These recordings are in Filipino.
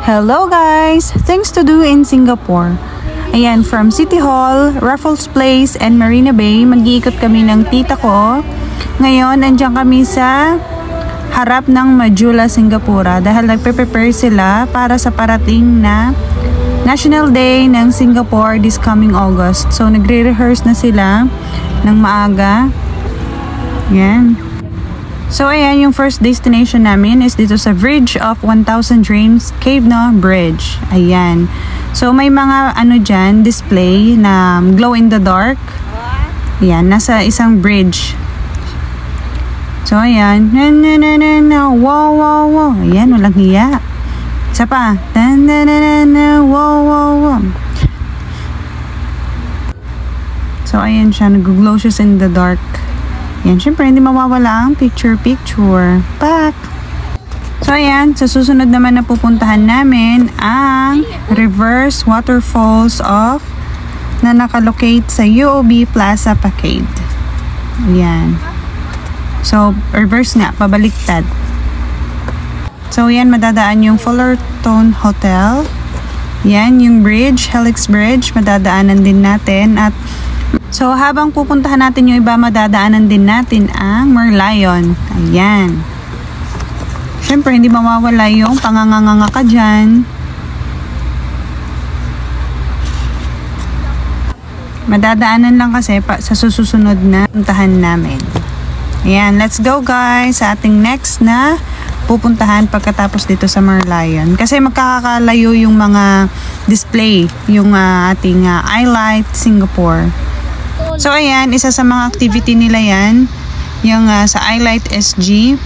Hello guys! Things to do in Singapore. Ayan, from City Hall, Raffles Place, and Marina Bay, mag-iikot kami ng tita ko. Ngayon, andyan kami sa harap ng Majula, Singapura dahil nagpe-prepare sila para sa parating na National Day ng Singapore this coming August. So, nagre-rehearse na sila ng maaga. Ayan. So, ayan, yung first destination namin is dito sa Bridge of 1000 Dreams, Cave No Bridge. Ayan. So, may mga dyan, display na glow in the dark. Ayan, nasa isang bridge. So, ayan. Wow, wow, wow. Ayan, walang hiya. Isa pa. Wow, wow, wow. So, ayan siya. Nag-glow siya in the dark. Yan, syempre hindi mawawala ang picture-picture. Back! So, ayan. Sa susunod naman na pupuntahan namin ang reverse waterfalls of na nakalocate sa UOB Plaza Pacade. Ayan. So, reverse nga. Pabaliktad. So, yan. Madadaan yung Fullerton Hotel. Yan, yung bridge, Helix Bridge. Madadaanan din natin. At so, habang pupuntahan natin yung iba, madadaanan din natin ang Merlion. Ayan. Siyempre, hindi mawawala yung panganganganga ka dyan. Madadaanan lang kasi sa susunod na puntahan namin. Ayan, let's go guys sa ating next na pupuntahan pagkatapos dito sa Merlion. Kasi magkakalayo yung mga display, yung ating iLight Singapore. So, ayan, isa sa mga activity nila yan, yung sa iLight SG,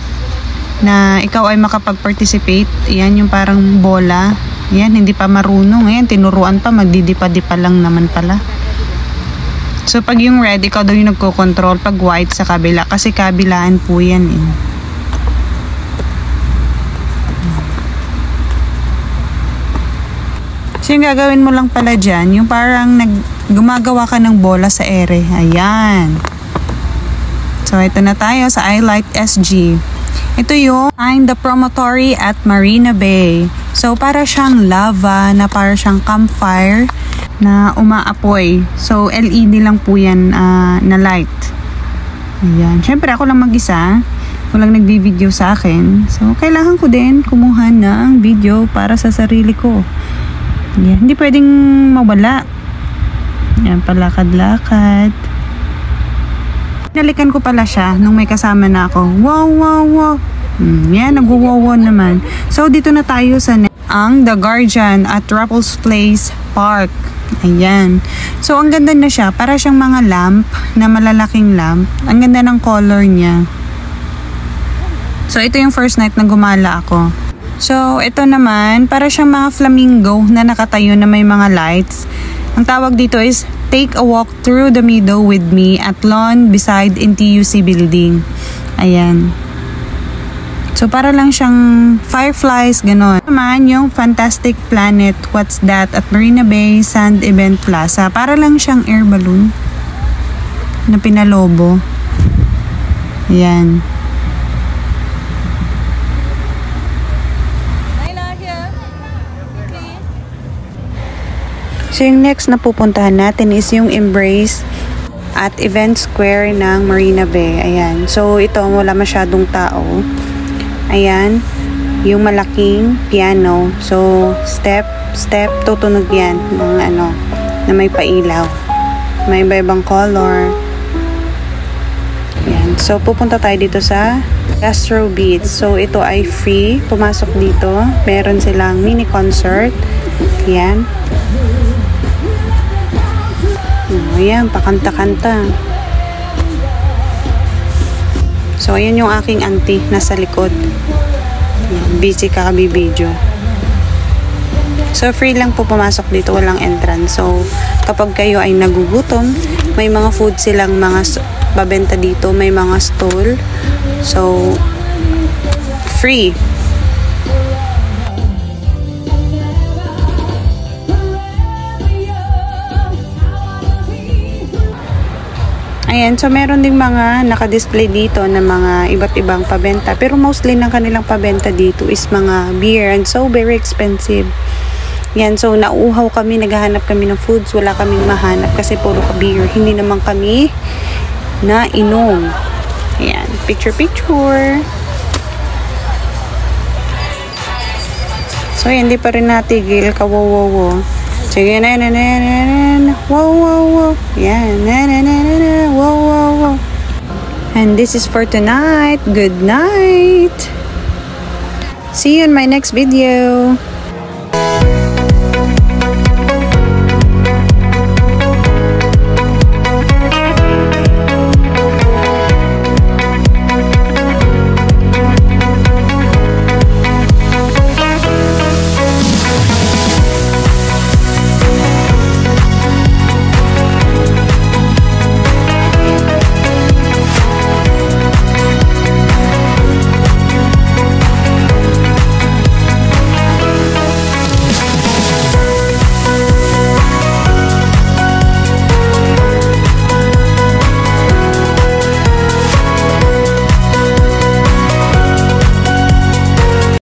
na ikaw ay makapag-participate. Ayan, yung parang bola. Ayan, hindi pa marunong. Ayan, tinuruan pa, magdidipa-dipa lang naman pala. So, pag yung red, ikaw daw yung nagko-control. Pag white, sa kabila. Kasi kabilaan po yan eh. So, yung gagawin mo lang pala dyan, yung parang gumagawa ka ng bola sa ere. Ayan. So, ito na tayo sa iLight SG. Ito yung find the promontory at Marina Bay. So, para siyang lava na para siyang campfire na umaapoy. So, LED lang po yan na light. Ayan. Siyempre, ako lang mag-isa. Walang nagbi-video sa akin. So, kailangan ko din kumuha ng video para sa sarili ko. Yan. Hindi pwedeng mawala. Yan, palakad-lakad. Nalikan ko pala siya nung may kasama na ako. Wow, wow, wow. Yan, nag-wow naman. So, dito na tayo sa ang The Guardian at Raffles Place Park. Ayan. So, ang ganda na siya. Para siyang mga lamp, na malalaking lamp. Ang ganda ng color niya. So, ito yung first night na gumala ako. So, ito naman, para siyang mga flamingo na nakatayo na may mga lights. Ang tawag dito is, Take a Walk Through the Meadow with Me at Lawn beside NTUC Building. Ayan. So, para lang siyang fireflies, gano'n. Naman, yung Fantastic Planet, What's That, at Marina Bay Sand Event Plaza. Para lang siyang air balloon na pinalobo. Ayan. So, yung next na pupuntahan natin is yung Embrace at Event Square ng Marina Bay. Ayan. So, ito, wala masyadong tao. Ayan. Yung malaking piano. So, step, tutunog yan ng na may pailaw. May iba-ibang color. Ayan. So, pupunta tayo dito sa Gastro Beats. So, ito ay free. Pumasok dito. Meron silang mini concert. Ayan. Ayan, pakanta-kanta. So, ayan yung aking auntie nasa likod. Ayan, busy kakabibidyo. So, free lang po pumasok dito, walang entrance. So, kapag kayo ay nagugutom, may mga food silang mga babenta dito, may mga stall. So, free. Ayan, so meron ding mga naka-display dito na mga iba't ibang pabenta. Pero mostly ng kanilang pabenta dito is mga beer and so very expensive. Yan, so nauuhaw kami, naghahanap kami ng foods. Wala kaming mahanap kasi puro ka beer. Hindi naman kami nainom. Ayan, picture. So, hindi pa rin natigil. Kawawawo. Sige, wow. Yan, wow. And this is for tonight. Good night. See you in my next video.